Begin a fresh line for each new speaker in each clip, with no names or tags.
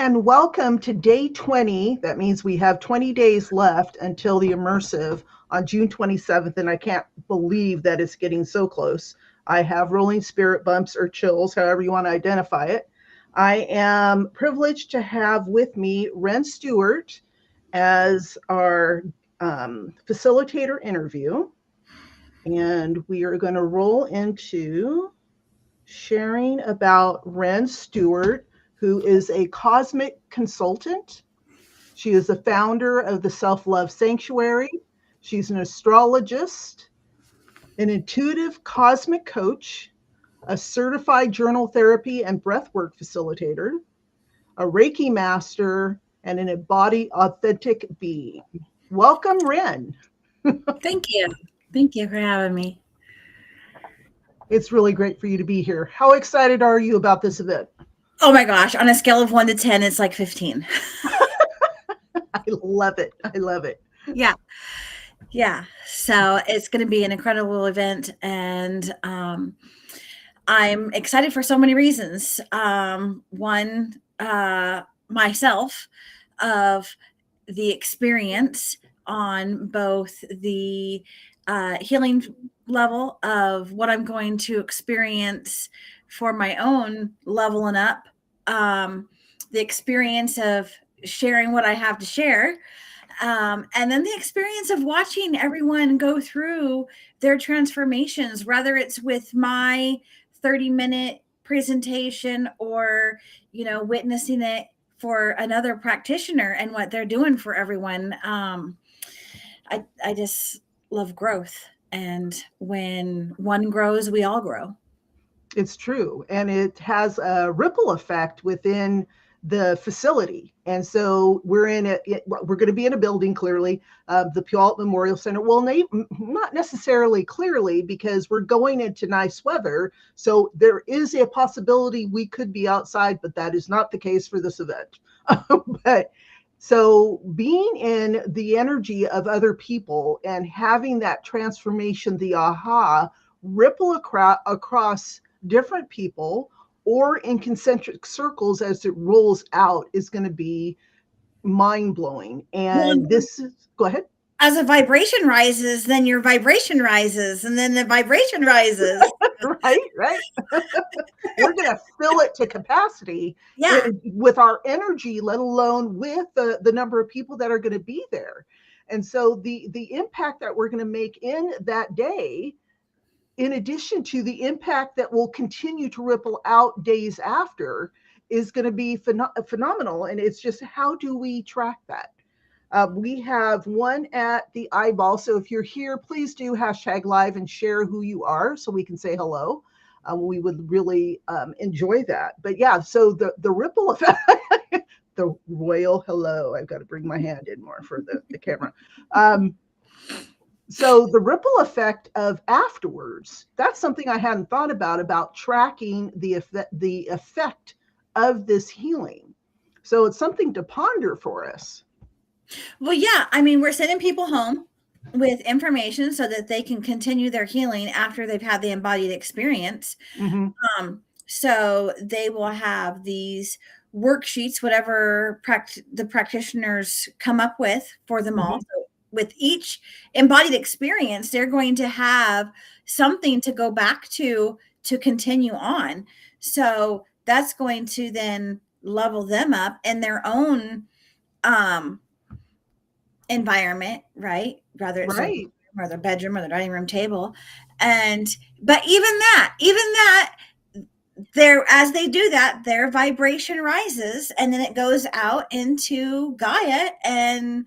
and welcome to day 20. That means we have 20 days left until the immersive on June 27th, and I can't believe that it's getting so close. I have rolling spirit bumps or chills, however you want to identify it. I am privileged to have with me Ren Stuart as our facilitator interview, and we are going to roll into sharing about Ren Stuart, who is a cosmic consultant. She is the founder of the Self Love Sanctuary. She's an astrologist, an intuitive cosmic coach, a certified journal therapy and breathwork facilitator, a Reiki master, and an embodied authentic being. Welcome, Ren.
Thank you. Thank you for having me.
It's really great for you to be here. How excited are you about this event?
Oh my gosh, on a scale of 1 to 10, it's like 15.
I love it. I love it.
Yeah. Yeah. So it's going to be an incredible event. And I'm excited for so many reasons. One, myself, of the experience on both the healing level of what I'm going to experience for my own leveling up, the experience of sharing what I have to share, and then the experience of watching everyone go through their transformations, whether it's with my 30-minute presentation or, witnessing it for another practitioner and what they're doing for everyone. I just love growth. And when one grows, we all grow.
It's true. And it has a ripple effect within the facility. And so we're going to be in a building, clearly, the Puyallup Memorial Center. Well, not necessarily clearly, because we're going into nice weather. So there is a possibility we could be outside, but that is not the case for this event. But so being in the energy of other people and having that transformation, the aha, ripple across different people or in concentric circles as it rolls out is going to be mind-blowing. And go ahead.
As a vibration rises, then your vibration rises, and then the vibration rises.
Right. We're going to fill it to capacity with our energy, let alone with the number of people that are going to be there. And so the impact that we're going to make in that day, in addition to the impact that will continue to ripple out days after, is going to be phenomenal. And it's just, how do we track that? We have one at the eyeball. So if you're here, please do #live and share who you are so we can say hello. We would really enjoy that. But yeah, so the ripple effect, the royal hello. I've got to bring my hand in more for the camera. So the ripple effect of afterwards, that's something I hadn't thought about tracking the effect of this healing. So it's something to ponder for us.
Well, yeah, I mean, we're sending people home with information so that they can continue their healing after they've had the embodied experience.
Mm-hmm.
So they will have these worksheets, whatever the practitioners come up with for them all. So with each embodied experience, they're going to have something to go back to continue on. So that's going to then level them up in their own environment, right? Whether it's
right.
or their bedroom or their dining room table. But even that, as they do that, their vibration rises, and then it goes out into Gaia, and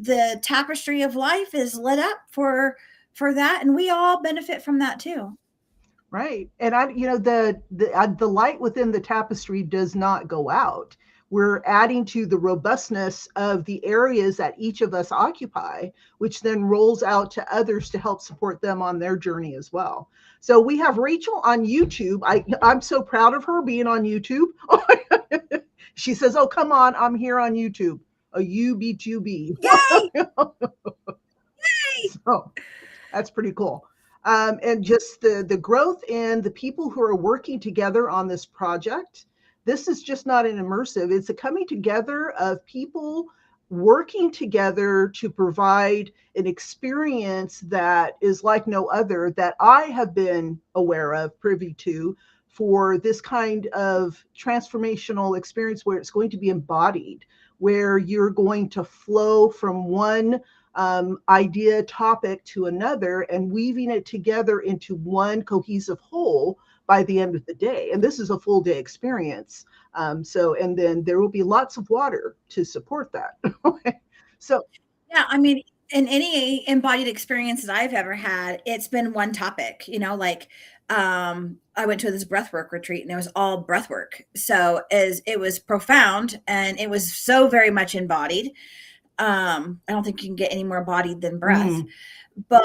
the tapestry of life is lit up for that, and we all benefit from that too.
Right. And the light within the tapestry does not go out. We're adding to the robustness of the areas that each of us occupy, which then rolls out to others to help support them on their journey as well. So we have Rachel on YouTube. I'm so proud of her being on YouTube. She says, "Oh, come on, I'm here on YouTube." A UB2B.
Yay! Yay!
So that's pretty cool. And just the growth and the people who are working together on this project, this is just not an immersive. It's a coming together of people working together to provide an experience that is like no other that I have been aware of, privy to, for this kind of transformational experience where it's going to be embodied, where you're going to flow from one idea, topic to another, and weaving it together into one cohesive whole by the end of the day. And this is a full day experience. And then there will be lots of water to support that. So,
Yeah, I mean, in any embodied experience that I've ever had, it's been one topic, like I went to this breathwork retreat and it was all breathwork. So as it was profound and it was so very much embodied. I don't think you can get any more embodied than breath, but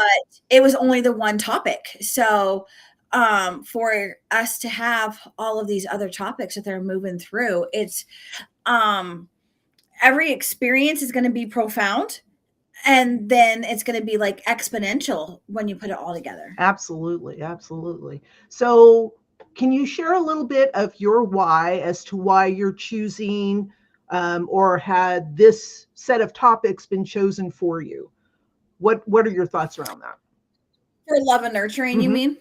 it was only the one topic. So for us to have all of these other topics that they're moving through, it's every experience is going to be profound, and then it's going to be like exponential when you put it all together.
absolutely, absolutely. So, can you share a little bit of your why as to why you're choosing, or had this set of topics been chosen for you? What are your thoughts around that?
For love and nurturing, you
Mm-hmm.
mean?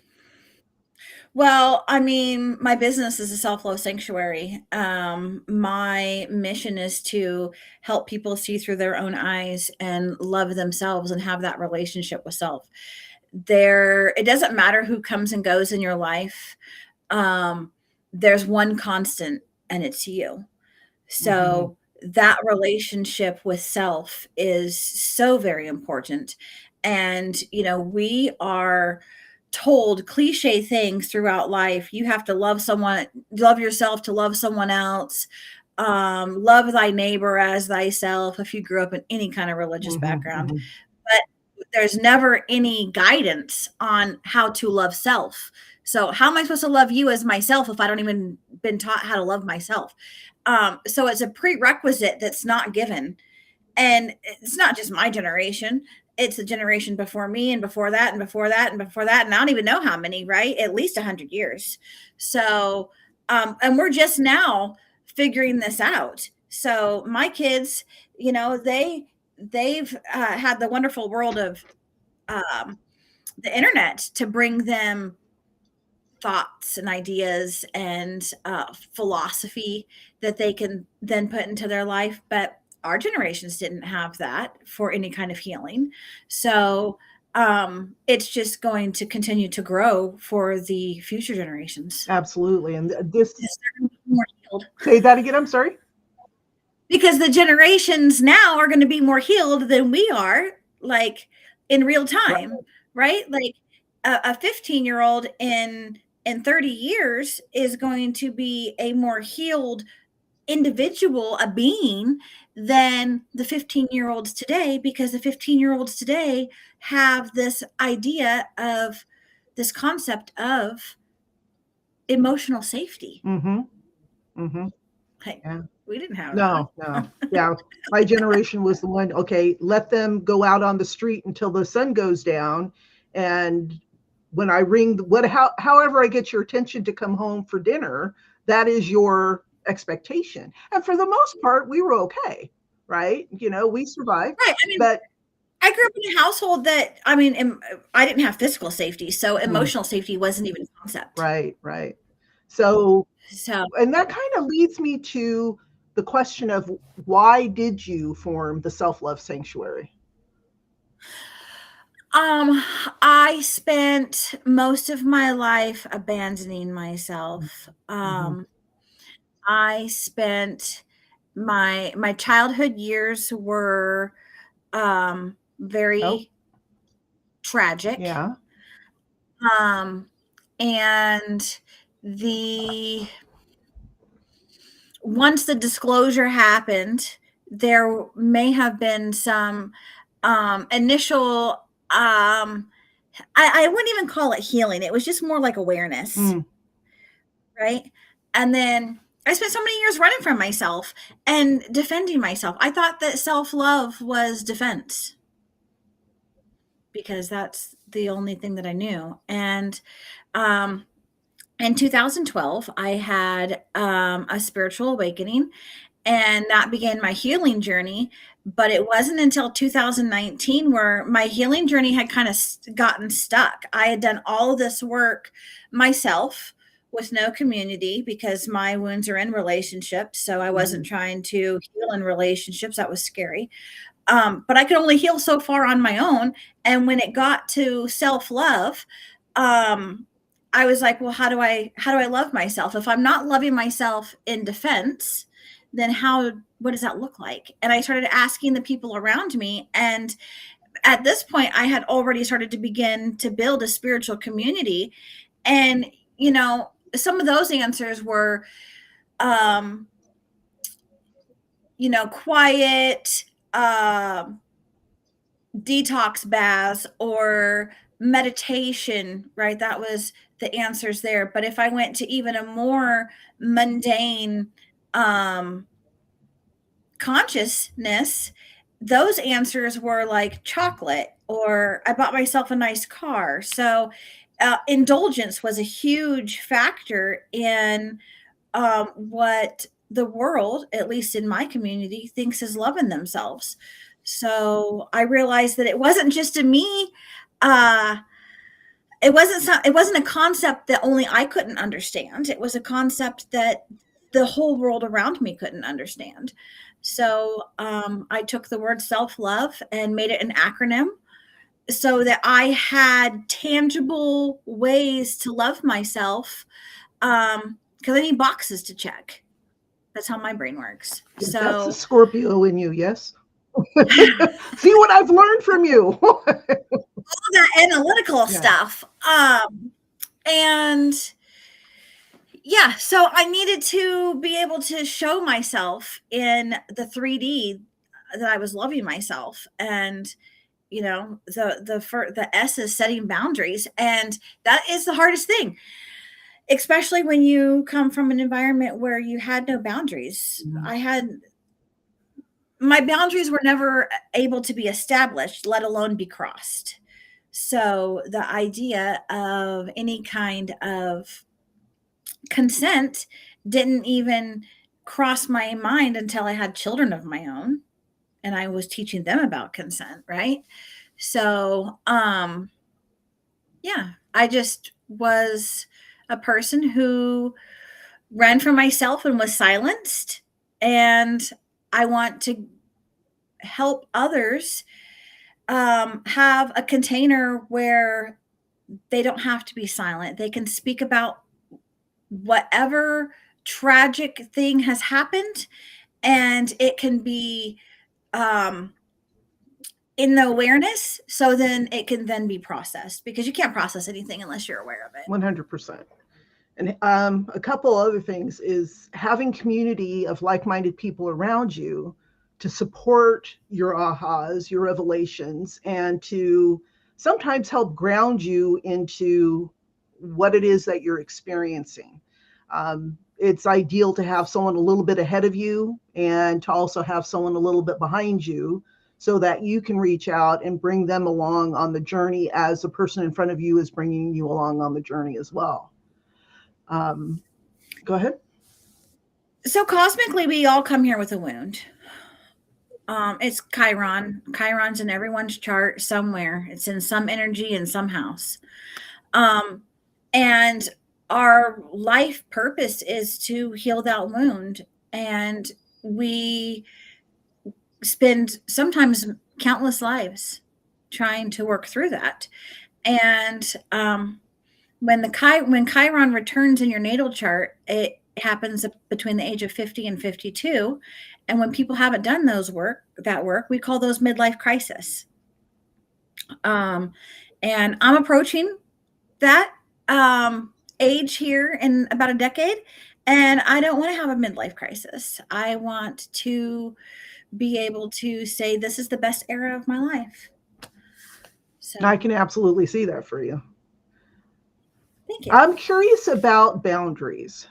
Well, I mean, my business is a self-love sanctuary. My mission is to help people see through their own eyes and love themselves and have that relationship with self. It doesn't matter who comes and goes in your life. Um, there's one constant, and it's you.
Mm-hmm.
So that relationship with self is so very important. And, we are told cliche things throughout life. You have to love someone, love yourself to love someone else. Love thy neighbor as thyself, if you grew up in any kind of religious background.
Mm-hmm.
But there's never any guidance on how to love self. So how am I supposed to love you as myself if I don't even been taught how to love myself? So it's a prerequisite that's not given. And it's not just my generation. It's the generation before me and before that and before that and before that. And I don't even know how many, right? At least 100 years. So, and we're just now figuring this out. So my kids, they've had the wonderful world of um, the internet to bring them thoughts and ideas and philosophy that they can then put into their life. But our generations didn't have that for any kind of healing. So it's just going to continue to grow for the future generations.
Absolutely. And this,
Because they're going to be more healed.
say that again. I'm sorry.
Because the generations now are going to be more healed than we are, like in real
Right.
time, right? Like a 15-year-old in 30 years is going to be a more healed individual, a being, than the 15-year-olds today, because the 15-year-olds today have this idea of this concept of emotional safety.
Mm-hmm. Mm-hmm.
Like,
Yeah.
we didn't have that.
No, no. Yeah. My generation was the one, okay, let them go out on the street until the sun goes down. And when I ring, however I get your attention to come home for dinner, that is your expectation. And for the most part, we were okay, right? We survived.
Right. I mean,
But
I grew up in a household that, I mean, I didn't have physical safety, so
mm,
emotional safety wasn't even a concept.
right, right. So,
So,
and that kind of leads me to the question of why did you form the Self Love Sanctuary?
um, I spent most of my life abandoning myself.
Mm-hmm.
I spent my childhood years were
Oh,
very tragic.
yeah.
Um, and the once the disclosure happened, there may have been some initial I wouldn't even call it healing. It was just more like awareness,
Mm,
right? And then I spent so many years running from myself and defending myself. I thought that self-love was defense because that's the only thing that I knew. And um In 2012, I had a spiritual awakening, and that began my healing journey. But it wasn't until 2019 where my healing journey had kind of gotten stuck. I had done all of this work myself with no community because my wounds are in relationships. So I wasn't
Mhm.
trying to heal in relationships. That was scary. But I could only heal so far on my own. And when it got to self love, um, I was like, well, how do I love myself? If I'm not loving myself in defense, then what does that look like? And I started asking the people around me. And at this point, I had already started to begin to build a spiritual community. And, some of those answers were, um, quiet, detox baths or meditation, right? That was the answers there. But if I went to even a more mundane um, consciousness, those answers were like chocolate, or I bought myself a nice car. So, indulgence was a huge factor in what the world, at least in my community, thinks is loving themselves. So I realized that it wasn't just a me. Uh, it wasn't a concept that only I couldn't understand. It was a concept that the whole world around me couldn't understand. So I took the word self love and made it an acronym so that I had tangible ways to love myself, because I need boxes to check. That's how my brain works.
That's the
So
Scorpio in you, yes? See what I've learned from you.
all that analytical
Yeah.
stuff. And yeah, so I needed to be able to show myself in the 3D that I was loving myself. And the S is setting boundaries, and that is the hardest thing, especially when you come from an environment where you had no boundaries.
Mhm.
My boundaries were never able to be established, let alone be crossed. So the idea of any kind of consent didn't even cross my mind until I had children of my own and I was teaching them about consent, right? So, yeah, I just was a person who ran from myself and was silenced. And I want to help others have a container where they don't have to be silent. They can speak about whatever tragic thing has happened, and it can be um, in the awareness. So then it can then be processed, because you can't process anything unless you're aware of it.
100%. And a couple other things is having community of like-minded people around you to support your ahas, your revelations, and to sometimes help ground you into what it is that you're experiencing. It's ideal to have someone a little bit ahead of you and to also have someone a little bit behind you so that you can reach out and bring them along on the journey as the person in front of you is bringing you along on the journey as well. Um, Go ahead.
So cosmically, we all come here with a wound. It's Chiron. Chiron's in everyone's chart somewhere. It's in some energy in some house. Um, and our life purpose is to heal that wound. And we spend sometimes countless lives trying to work through that. And when Chiron returns in your natal chart, it happens between the age of 50 and 52. And when people haven't done that work, we call those midlife crisis. Um, and I'm approaching that age here in about a decade, and I don't want to have a midlife crisis. I want to be able to say this is the best era of my life. So,
I can absolutely see that for you.
thank you.
I'm curious about boundaries.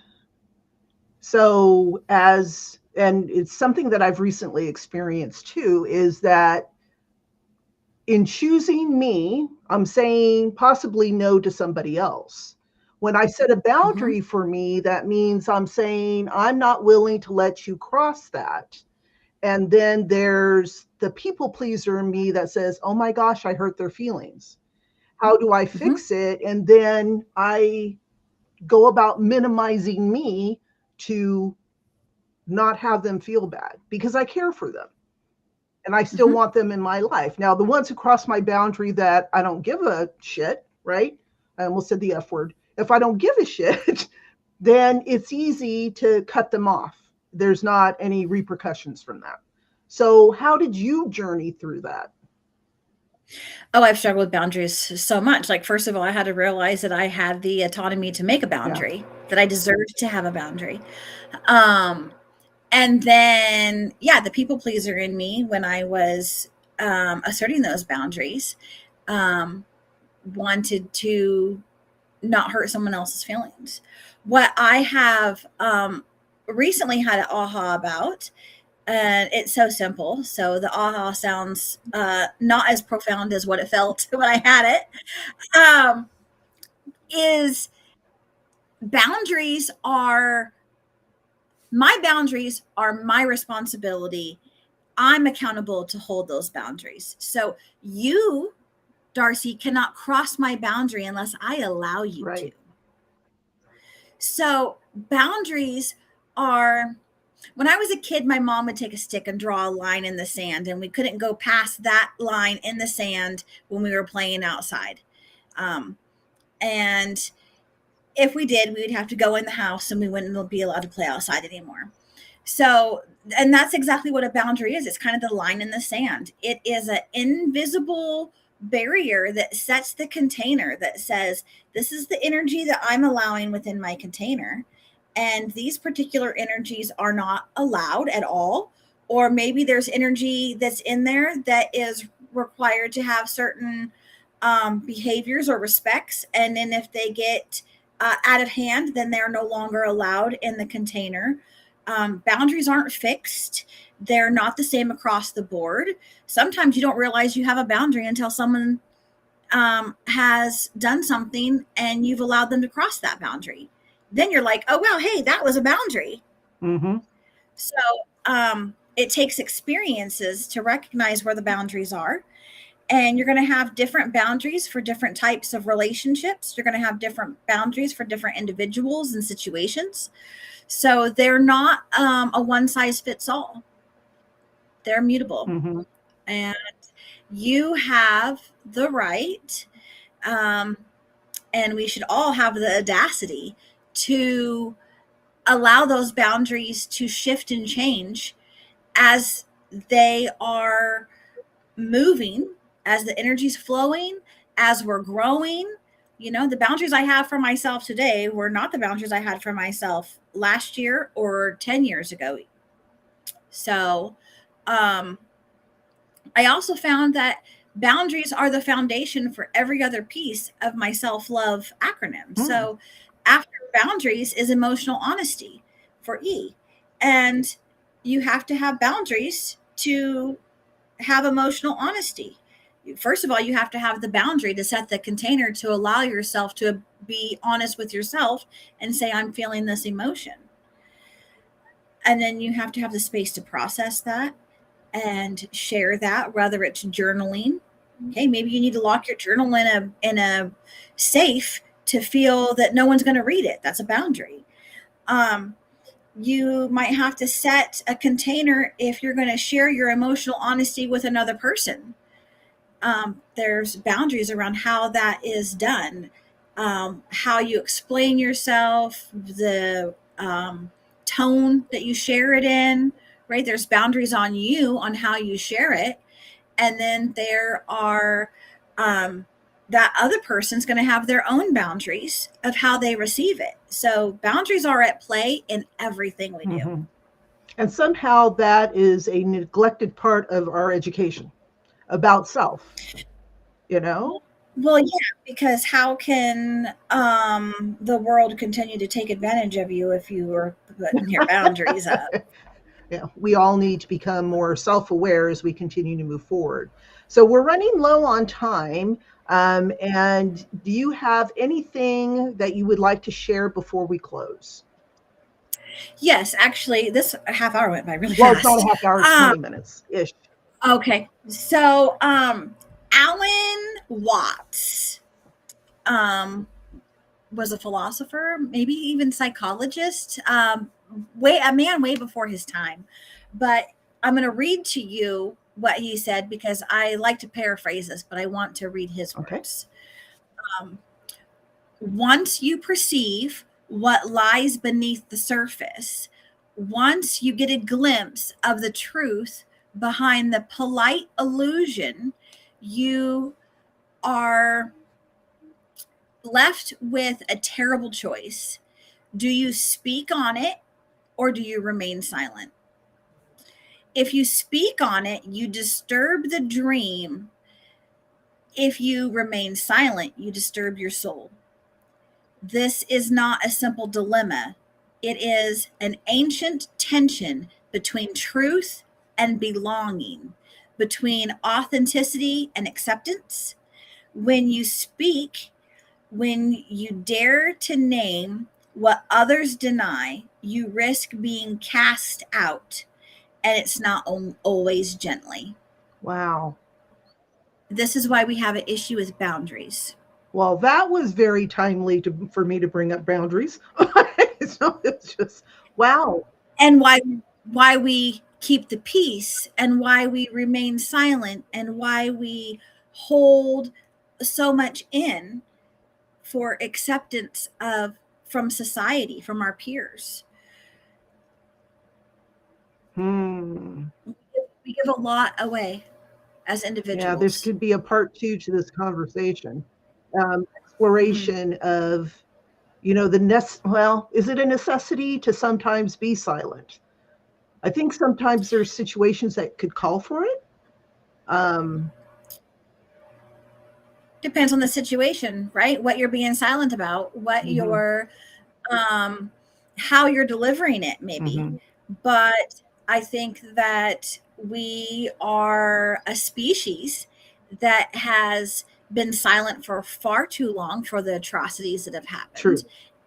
So, and it's something that I've recently experienced too, is that in choosing me, I'm saying possibly no to somebody else. When I set a
Mhm.
boundary for me, that means I'm saying I'm not willing to let you cross that. And then there's the people pleaser in me that says, oh my gosh, I hurt their feelings. How do I
Mhm.
fix it? And then I go about minimizing me to not have them feel bad because I care for them and I still
Mhm.
want them in my life. Now, the ones who cross my boundary that I don't give a shit, right? I almost said the F word. If I don't give a shit, then it's easy to cut them off. There's not any repercussions from that. So, how did you journey through that?
Oh, I've struggled with boundaries so much. Like, first of all, I had to realize that I had the autonomy to make a
Yeah.
boundary, that I deserved to have a boundary. Um, and then, yeah, the people pleaser in me, when I was asserting those boundaries, um, wanted to not hurt someone else's feelings. What I have recently had an aha about, and it's so simple. So the aha sounds not as profound as what it felt when I had it. Is boundaries are boundaries are my responsibility. I'm accountable to hold those boundaries. So you, Darcy, cannot cross my boundary unless I allow you to.
Right.
So boundaries are, when I was a kid, my mom would take a stick and draw a line in the sand, and we couldn't go past that line in the sand when we were playing outside. Um, and if we did, we would have to go in the house and we wouldn't be allowed to play outside anymore. So, and that's exactly what a boundary is. It's kind of the line in the sand. It is an invisible barrier that sets the container that says, this is the energy that I'm allowing within my container. And these particular energies are not allowed at all. Or maybe there's energy that's in there that is required to have certain behaviors or respects. And then if they get out of hand, then they're no longer allowed in the container. Boundaries aren't fixed. They're not the same across the board. Sometimes you don't realize you have a boundary until someone has done something and you've allowed them to cross that boundary. Then you're like, oh, well, hey, that was a boundary.
Mm-hmm.
So it takes experiences to recognize where the boundaries are. And you're going to have different boundaries for different types of relationships. You're going to have different boundaries for different individuals and situations. So they're not a one size fits all. They're mutable.
Mm-hmm.
And you have the right, um, and we should all have the audacity to allow those boundaries to shift and change as they are moving, as the energy's flowing, as we're growing. You know, the boundaries I have for myself today were not the boundaries I had for myself last year or 10 years ago. So, um, I also found that boundaries are the foundation for every other piece of my self love acronym.
Hmm.
So, after boundaries is emotional honesty for E. And you have to have boundaries to have emotional honesty. First of all, you have to have the boundary to set the container to allow yourself to be honest with yourself and say, I'm feeling this emotion. And then you have to have the space to process that and share that, whether it's journaling. Okay, maybe you need to lock your journal in a safe to feel that no one's going to read it. That's a boundary. Um, you might have to set a container if you're going to share your emotional honesty with another person. There's boundaries around how that is done, how you explain yourself, the tone that you share it in, right? There's boundaries on you on how you share it. And then there are, that other person's going to have their own boundaries of how they receive it. So boundaries are at play in everything we do.
Mm-hmm. And somehow that is a neglected part of our education about self, you know?
Well, yeah, because how can the world continue to take advantage of you if you are putting your boundaries up?
Yeah, we all need to become more self aware as we continue to move forward. So we're running low on time. And do you have anything that you would like to share before we close?
Yes, actually, this half hour went by really
Well, it's not a
fast.
half hour, it's
Um,
20 minutes ish.
okay, so Alan Watts um, was a philosopher, maybe even psychologist, way a man way before his time. But I'm going to read to you what he said because I like to paraphrase this, but I want to read his
Okay.
words. Um, Once you perceive what lies beneath the surface, once you get a glimpse of the truth behind the polite illusion, you are left with a terrible choice. Do you speak on it or do you remain silent? If you speak on it, you disturb the dream. If you remain silent, you disturb your soul. This is not a simple dilemma. It is an ancient tension between truth and belonging, between authenticity and acceptance. When you speak, when you dare to name what others deny, you risk being cast out, and it's not always gently.
Wow.
This is why we have an issue with boundaries.
Well, that was very timely for me to bring up boundaries. So it's just, wow.
And why we keep the peace and why we remain silent and why we hold so much in for acceptance of from society, from our peers.
Hmm.
We give a lot away as
Yeah, this
individuals.
could be a part two to this conversation.
Mhm.
Exploration of, well, is it a necessity to sometimes be silent? I think sometimes there's situations that could call for it. Um,
Depends on the situation, right? What you're being silent about, what
mhm,
you're um, how you're delivering it, maybe.
mhm,
But I think that we are a species that has been silent for far too long for the atrocities that have happened.
true.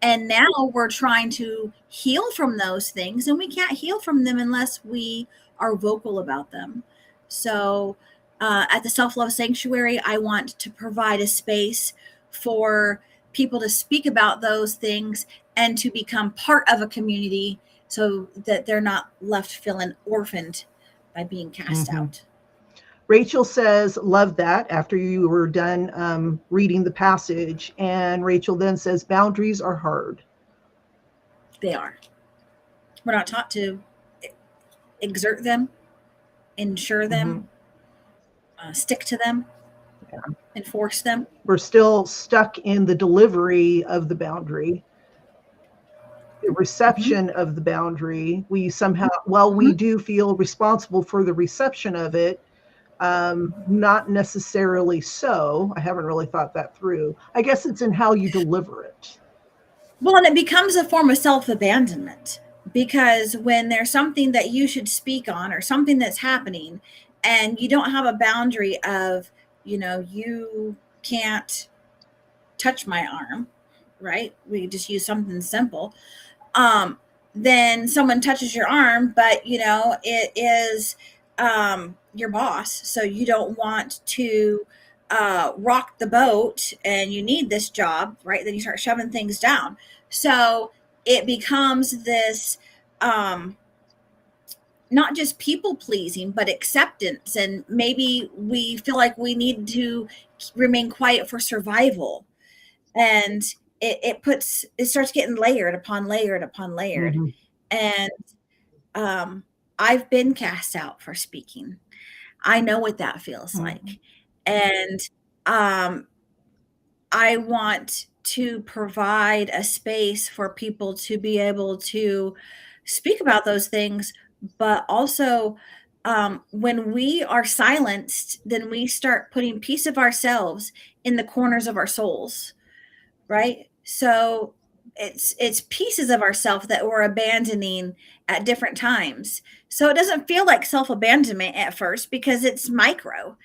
And now we're trying to heal from those things, and we can't heal from them unless we are vocal about them. So, at the Self Love Sanctuary, I want to provide a space for people to speak about those things and to become part of a community so that they're not left feeling orphaned by being cast
Mhm.
out.
Rachel says, love that after you were done reading the passage. And Rachel then says, boundaries are hard.
They are. We're not taught to exert them, ensure them,
Mhm.
stick to them, enforce them.
We're still stuck in the delivery of the boundary, the
Mm-hmm.
reception of the boundary. We somehow, well, we
Mm-hmm.
do feel responsible for the reception of it. Not necessarily so. I haven't really thought that through. I guess it's in how you deliver it.
Well, and it becomes a form of self abandonment because when there's something that you should speak on or something that's happening and you don't have a boundary of, you can't touch my arm, right? We just use something simple. Um, then someone touches your arm, but it is your boss, so you don't want to rock the boat and you need this job, right? Then you start shoving things down. So it becomes this not just people pleasing, but acceptance. And maybe we feel like we need to remain quiet for survival, and it starts getting layered upon layered upon layered.
Mhm,
And um I've been cast out for speaking. I know what that feels
mhm,
like. And um I want to provide a space for people to be able to speak about those things, but also when we are silenced, then we start putting piece of ourselves in the corners of our souls, right? So it's pieces of ourself that we're abandoning at different times. So it doesn't feel like self-abandonment at first because it's micro.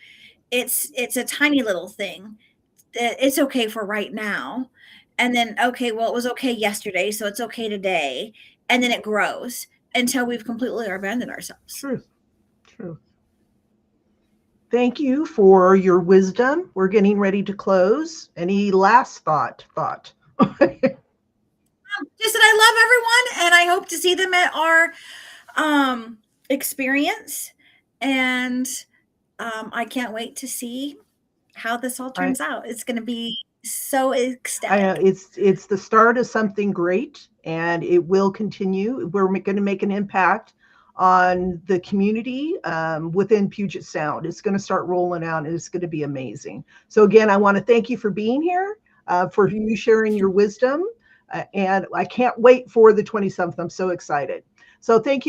It's a tiny little thing. it's okay for right now. And then, okay, well, it was okay yesterday, so it's okay today. And then it grows until we've completely abandoned ourselves.
Truth. Truth. Thank you for your wisdom. We're getting ready to close. Any last thought?
Just that I love everyone and I hope to see them at our experience. And I can't wait to see how this all
I,
turns out. It's going to be so
I know
ecstatic.
it's the start of something great, and it will continue. We're going to make an impact on the community within Puget Sound. It's going to start rolling out, and it's going to be amazing. So again, I want to thank you for being here, for you sharing your wisdom, and I can't wait for the 27th. I'm so excited. So thank you.